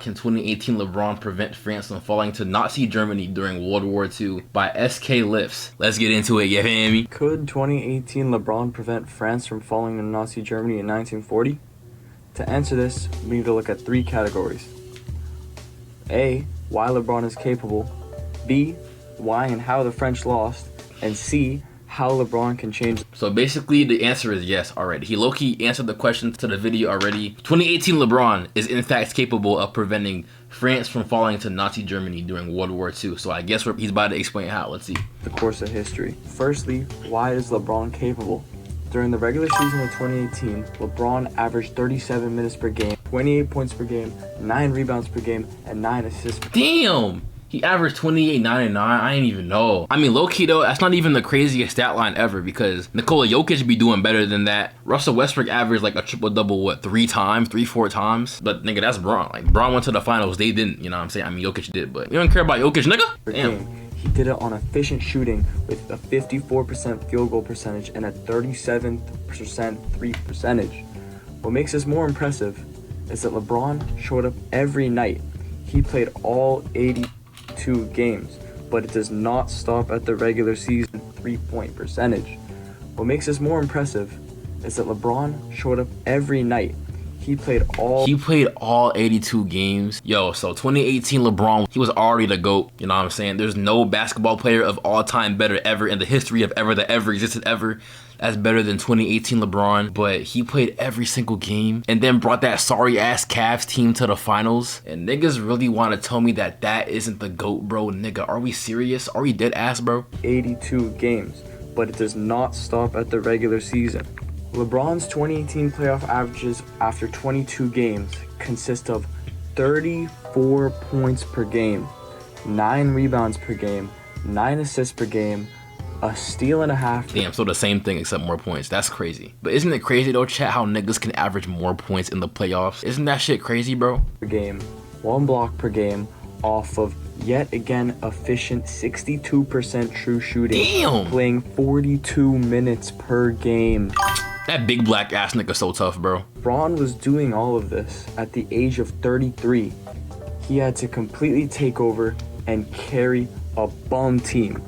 Can 2018 LeBron prevent France from falling to Nazi Germany during World War II? By SK Lifts. Let's get into it, you feel me? Could 2018 LeBron prevent France from falling to Nazi Germany in 1940? To answer this, we need to look at three categories. A. Why LeBron is capable. B. Why and how the French lost. And C. How LeBron can change. So basically the answer is yes already. He low-key answered the question to the video already. 2018 LeBron is in fact capable of preventing France from falling to Nazi Germany during World War II. So I guess he's about to explain how. Let's see. The course of history. Firstly, why is LeBron capable? During the regular season of 2018, LeBron averaged 37 minutes per game, 28 points per game, 9 rebounds per game, and 9 assists. Damn! He averaged 28, 9, and 9. I ain't even know. I mean, low-key though, that's not even the craziest stat line ever because Nikola Jokic be doing better than that. Russell Westbrook averaged like a triple-double, what, 4 times? But nigga, that's Bron. Like, Bron went to the finals. They didn't, you know what I'm saying? I mean, Jokic did, but you don't care about Jokic, nigga? Damn. He did it on efficient shooting with a 54% field goal percentage and a 37% three percentage. What makes this more impressive is that LeBron showed up every night. He played all 82 games, but it does not stop at the regular season three-point percentage. What makes this more impressive is that LeBron showed up every night. He played all 82 games. Yo, so 2018 LeBron, he was already the GOAT. You know what I'm saying? There's no basketball player of all time better ever in the history of ever that ever existed ever. That's better than 2018 LeBron, but he played every single game and then brought that sorry-ass Cavs team to the finals. And niggas really want to tell me that that isn't the GOAT, bro. Nigga, are we serious? Are we dead ass, bro? 82 games, but it does not stop at the regular season. LeBron's 2018 playoff averages after 22 games consist of 34 points per game, 9 rebounds per game, 9 assists per game, a steal and a half. Damn, so the same thing except more points. That's crazy. But isn't it crazy though, chat, how niggas can average more points in the playoffs? Isn't that shit crazy, bro? Per game, 1 block per game off of yet again efficient 62% true shooting. Damn! Playing 42 minutes per game. That big black ass nigga so tough, bro. Bron was doing all of this at the age of 33. He had to completely take over and carry a bum team.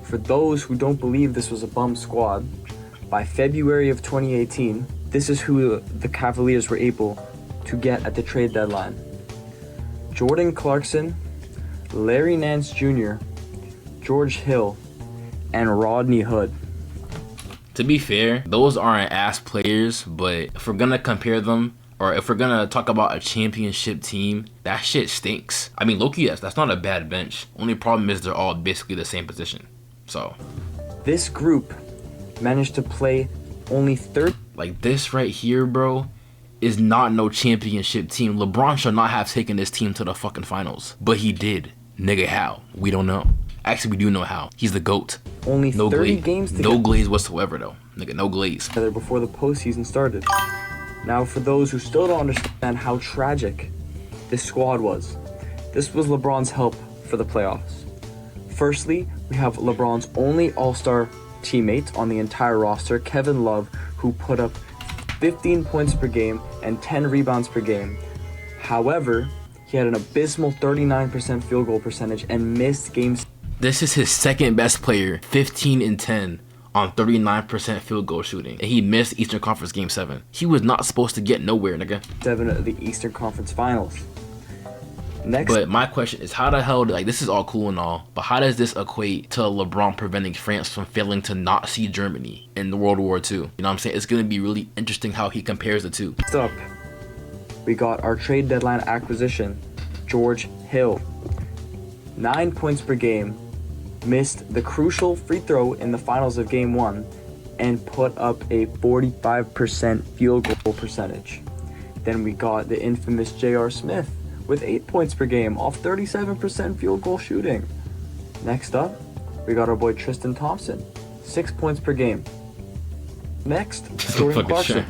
For those who don't believe this was a bum squad, by February of 2018, this is who the Cavaliers were able to get at the trade deadline. Jordan Clarkson, Larry Nance Jr., George Hill, and Rodney Hood. To be fair, those aren't ass players, but if we're gonna compare them, or if we're gonna talk about a championship team, that shit stinks. I mean, low-key, that's not a bad bench. Only problem is they're all basically the same position. So this group managed to play only 30. Like this right here, bro, is not no championship team. LeBron should not have taken this team to the fucking finals, but he did. Nigga, how? We don't know. Actually, we do know how. He's the GOAT. Only no 30 glaze. games to no glaze whatsoever, though. Nigga, no glaze. Before the postseason started. Now, for those who still don't understand how tragic this squad was, this was LeBron's help for the playoffs. Firstly, we have LeBron's only all-star teammate on the entire roster, Kevin Love, who put up 15 points per game and 10 rebounds per game. However, he had an abysmal 39% field goal percentage and missed games. This is his second best player, 15 and 10 on 39% field goal shooting. And he missed Eastern Conference Game 7. He was not supposed to get nowhere, nigga. 7 of the Eastern Conference Finals. Next. But my question is, how the hell, like, this is all cool and all, but how does this equate to LeBron preventing France from failing to Nazi Germany in World War II? You know what I'm saying? It's going to be really interesting how he compares the two. Next up, we got our trade deadline acquisition, George Hill. 9 points per game, missed the crucial free throw in the finals of Game 1, and put up a 45% field goal percentage. Then we got the infamous J.R. Smith with 8 points per game off 37% field goal shooting. Next up, we got our boy Tristan Thompson, 6 points per game. Next, Jordan Clarkson,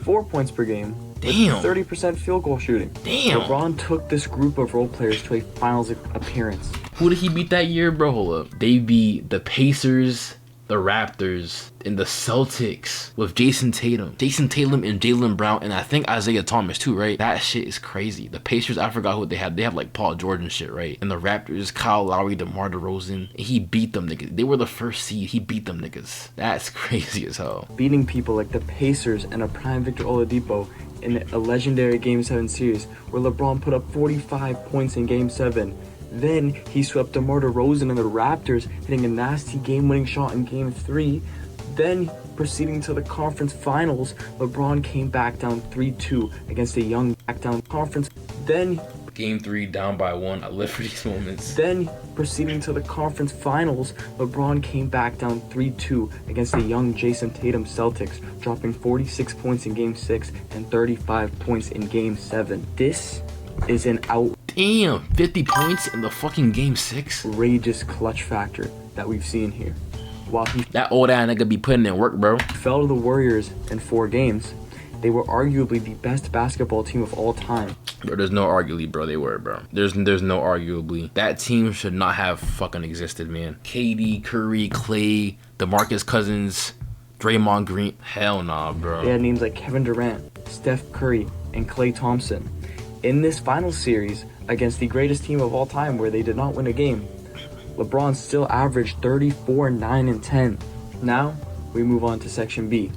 4 points per game. Damn. 30% field goal shooting. Damn. LeBron took this group of role players to a finals appearance. Who did he beat that year, bro? Hold up. They beat the Pacers the Raptors, and the Celtics with Jason Tatum and Jaylen Brown, and I think Isaiah Thomas too, right? That shit is crazy. The Pacers, I forgot who they have. They have like Paul George and shit, right? And the Raptors, Kyle Lowry, DeMar DeRozan, and he beat them niggas. They were the first seed. He beat them niggas. That's crazy as hell. Beating people like the Pacers and a prime Victor Oladipo in a legendary Game 7 series where LeBron put up 45 points in Game 7. Then he swept DeMar DeRozan and the Raptors, hitting a nasty game-winning shot in Game 3. Then, proceeding to the conference finals, LeBron came back down 3-2 against a young back-down conference. Then, Game 3 down by 1. I live for these moments. Then, proceeding to the conference finals, LeBron came back down 3-2 against the young Jason Tatum Celtics, dropping 46 points in Game 6 and 35 points in Game 7. This is an Damn, 50 points in the fucking Game 6? outrageous clutch factor that we've seen here. While he That old ass nigga be putting in work, bro. fell to the Warriors in 4 games, they were arguably the best basketball team of all time. Bro, there's no arguably, bro. They were, bro. There's no arguably. That team should not have fucking existed, man. KD, Curry, Clay, DeMarcus Cousins, Draymond Green. Hell nah, bro. They had names like Kevin Durant, Steph Curry, and Klay Thompson. In this final series against the greatest team of all time where they did not win a game, LeBron still averaged 34, 9, and 10. Now, we move on to Section B,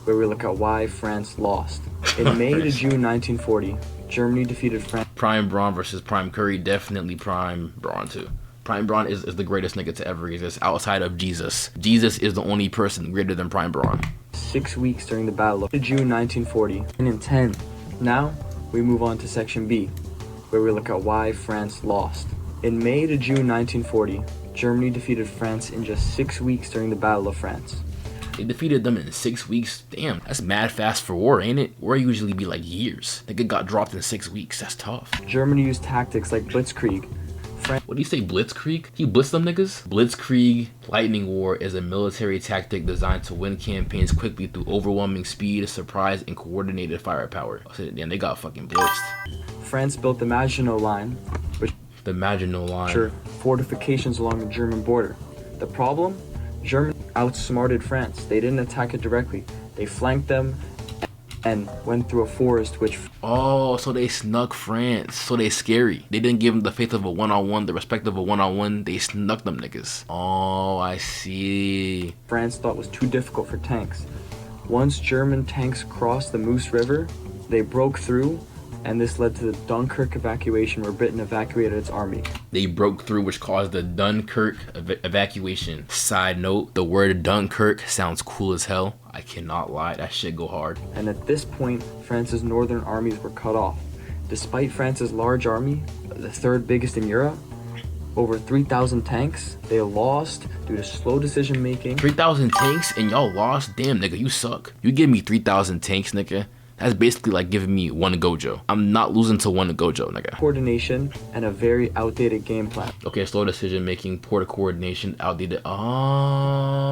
where we look at why France lost. In May to June 1940, Germany defeated France. Prime Braun versus Prime Curry. Definitely Prime Braun, too. Prime Braun is the greatest nigga to ever exist outside of Jesus. Jesus is the only person greater than Prime Braun. 6 weeks during the Battle of June 1940, 9 and 10. Now, we move on to Section B, where we look at why France lost. In May to June 1940, Germany defeated France in just 6 weeks during the Battle of France. They defeated them in 6 weeks. Damn, that's mad fast for war, ain't it? War usually be like years. Nigga got dropped in 6 weeks. That's tough. Germany used tactics like blitzkrieg. What do you say, blitzkrieg? He blitzed them niggas? Blitzkrieg lightning war is a military tactic designed to win campaigns quickly through overwhelming speed, surprise, and coordinated firepower. Damn, they got fucking blitzed. France built the Maginot Line, which The Maginot Line. are fortifications along the German border. The problem? Germany outsmarted France. They didn't attack it directly. They flanked them and went through a forest which... Oh, so they snuck France. So they scary. They didn't give them the faith of a one-on-one, the respect of a one-on-one. They snuck them niggas. Oh, I see. France thought was too difficult for tanks. Once German tanks crossed the Moose River, they broke through, and this led to the Dunkirk evacuation where Britain evacuated its army. They broke through, which caused the Dunkirk evacuation. Side note, the word Dunkirk sounds cool as hell. I cannot lie, that shit go hard. And at this point, France's northern armies were cut off. Despite France's large army, the third biggest in Europe, over 3,000 tanks, they lost due to slow decision making. 3,000 tanks and y'all lost? Damn, nigga, you suck. You give me 3,000 tanks, nigga. That's basically like giving me one Gojo. I'm not losing to one Gojo, nigga. Coordination and a very outdated game plan. Okay, slow decision making, poor coordination, outdated. Oh,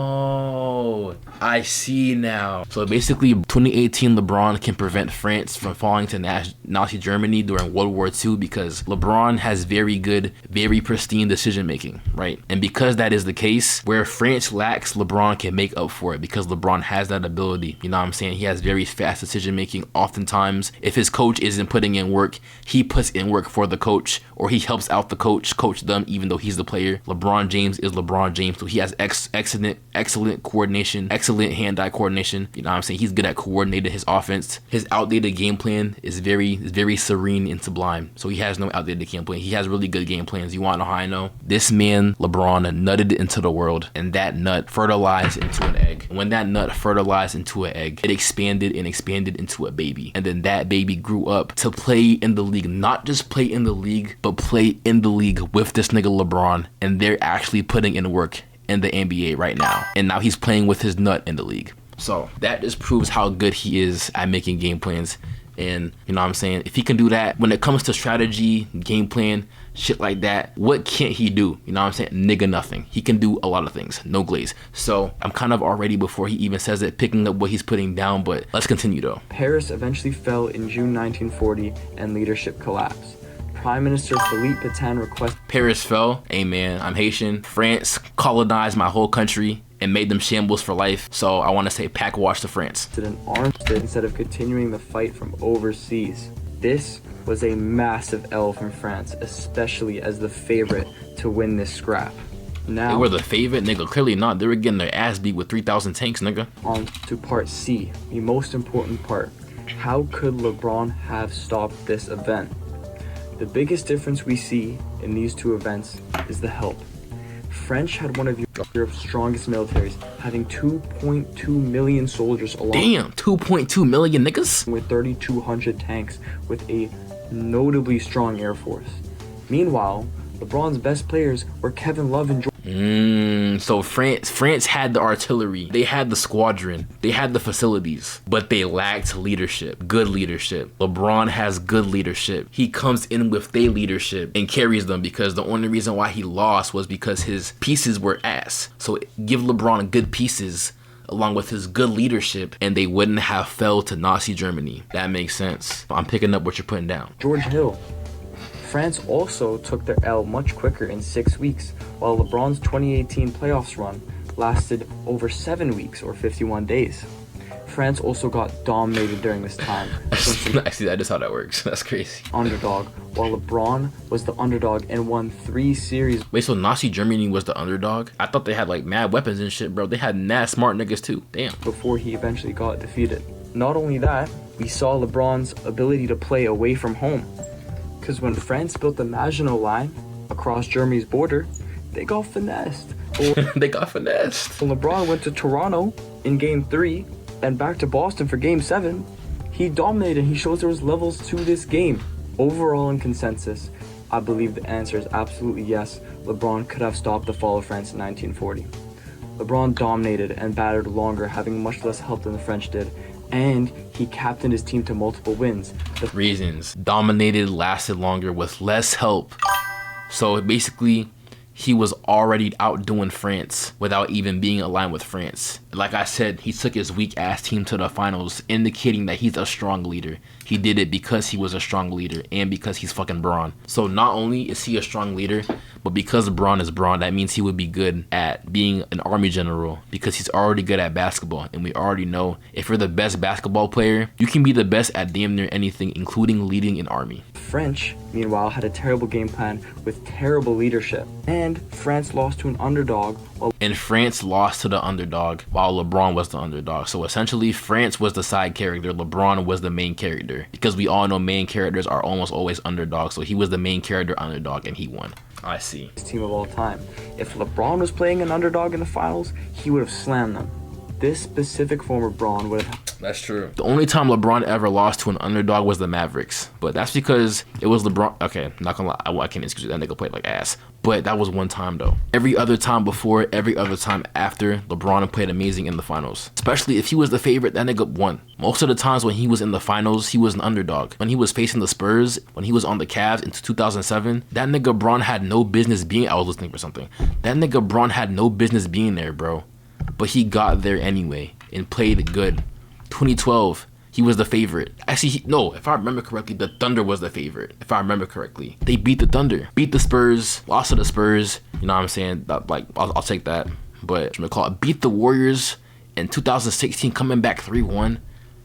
I see now. So basically, 2018 LeBron can prevent France from falling to Nazi Germany during World War II because LeBron has very good, very pristine decision making, right? And because that is the case, where France lacks, LeBron can make up for it because LeBron has that ability. You know what I'm saying? He has very fast decision making. Oftentimes, if his coach isn't putting in work, he puts in work for the coach, or he helps out the coach them even though he's the player. LeBron James is LeBron James, so he has excellent coordination, excellent hand-eye coordination. You know what I'm saying? He's good at coordinating his offense. His outdated game plan is very serene and sublime. So he has no outdated game plan. He has really good game plans. You want to know how I know? This man, LeBron, nutted into the world, and that nut fertilized into an egg. When that nut fertilized into an egg, it expanded into a baby, and then that baby grew up to play in the league. Not just play in the league, but play in the league with this nigga LeBron, and they're actually putting in work in the NBA right now, and now he's playing with his nut in the league. So that just proves how good he is at making game plans. And you know what I'm saying, if he can do that when it comes to strategy, game plan, shit like that, what can't he do? You know what I'm saying? Nigga, nothing. He can do a lot of things, no glaze. So I'm kind of already, before he even says it, picking up what he's putting down, but let's continue though. Paris eventually fell in June 1940 and leadership collapsed. Prime Minister Philippe Pétain requested Paris fell. Hey man, I'm Haitian. France colonized my whole country and made them shambles for life. So I want to say pack wash to France. Did an armistice instead of continuing the fight from overseas. This was a massive L from France, especially as the favorite to win this scrap. Now, They were the favorite, nigga. Clearly not. They were getting their ass beat with 3,000 tanks, nigga. on to part C, the most important part. How could LeBron have stopped this event? The biggest difference we see in these two events is the help. French had one of Europe's strongest militaries, having 2.2 million soldiers along Damn, 2.2 million niggas? with 3,200 tanks with a notably strong air force. Meanwhile, LeBron's best players were Kevin Love and So France had the artillery, they had the squadron, they had the facilities, but they lacked leadership, good leadership. LeBron has good leadership. He comes in with their leadership and carries them, because the only reason why he lost was because his pieces were ass. So give LeBron good pieces along with his good leadership, and they wouldn't have fell to Nazi Germany. That makes sense. I'm picking up what you're putting down. George Hill. France also took their L much quicker in 6 weeks, while LeBron's 2018 playoffs run lasted over 7 weeks or 51 days. France also got dominated during this time against an Actually, that is how that works. That's crazy. underdog, while LeBron was the underdog and won 3 series Wait, so Nazi Germany was the underdog? I thought they had like mad weapons and shit, bro. They had mad smart niggas too. Damn. before he eventually got defeated. Not only that, we saw LeBron's ability to play away from home. Because when France built the Maginot Line across Germany's border, they got finessed. They got finessed. When LeBron went to Toronto in Game 3 and back to Boston for Game 7, he dominated. He shows there was levels to this game. Overall, in consensus, I believe the answer is absolutely yes. LeBron could have stopped the fall of France in 1940. LeBron dominated and battled longer, having much less help than the French did, and he captained his team to multiple wins. The Reasons. Dominated, lasted longer with less help. So basically, he was already outdoing France without even being aligned with France. Like I said, he took his weak ass team to the finals, indicating that he's a strong leader. He did it because he was a strong leader and because he's fucking Braun. So not only is he a strong leader, but because Braun is Braun, that means he would be good at being an army general, because he's already good at basketball. And we already know if you're the best basketball player, you can be the best at damn near anything, including leading an army. French, meanwhile, had a terrible game plan with terrible leadership, and France lost to an underdog while And France lost to the underdog while LeBron was the underdog. So essentially, France was the side character, LeBron was the main character. Because we all know main characters are almost always underdogs. So he was the main character underdog and he won. I see. his team of all time. If LeBron was playing an underdog in the finals, he would have slammed them. This specific form of Braun would have That's true. The only time LeBron ever lost to an underdog was the Mavericks. But that's because it was LeBron. Okay, not gonna lie. I can't excuse that nigga played like ass. But that was one time though. Every other time before, every other time after, LeBron played amazing in the finals. Especially if he was the favorite, that nigga won. Most of the times when he was in the finals, he was an underdog. When he was facing the Spurs, when he was on the Cavs in 2007, that nigga Braun had no business being. I was listening for something. That nigga Braun had no business being there, bro. But he got there anyway and played good. 2012, he was the favorite. Actually, no, if I remember correctly, the Thunder was the favorite. If I remember correctly, they beat the Thunder, beat the Spurs, lost to the Spurs. You know what I'm saying? Like, I'll take that. But I'm gonna call it, beat the Warriors in 2016, coming back 3-1,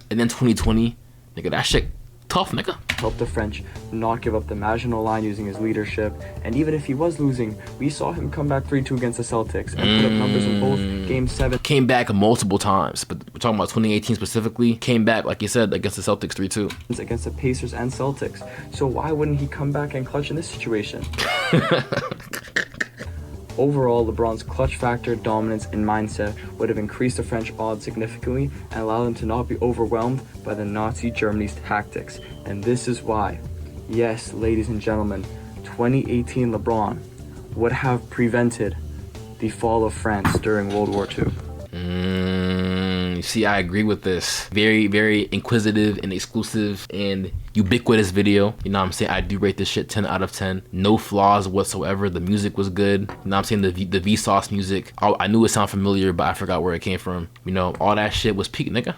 and then 2020, nigga, that shit tough, nigga. helped the French not give up the Maginot Line using his leadership. And even if he was losing, we saw him come back 3-2 against the Celtics and put up numbers in both Game 7. Came back multiple times, but we're talking about 2018 specifically. Came back, like you said, against the Celtics 3-2. Against the Pacers and Celtics. So why wouldn't he come back and clutch in this situation? Overall, LeBron's clutch factor, dominance, and mindset would have increased the French odds significantly and allowed them to not be overwhelmed by the Nazi Germany's tactics. And this is why, yes, ladies and gentlemen, 2018 LeBron would have prevented the fall of France during World War II. See, I agree with this. Very, very inquisitive and exclusive and ubiquitous video. You know what I'm saying? I do rate this shit 10 out of 10. No flaws whatsoever. The music was good. You know what I'm saying? The Vsauce music. I knew it sounded familiar, but I forgot where it came from. You know, all that shit was peak, nigga.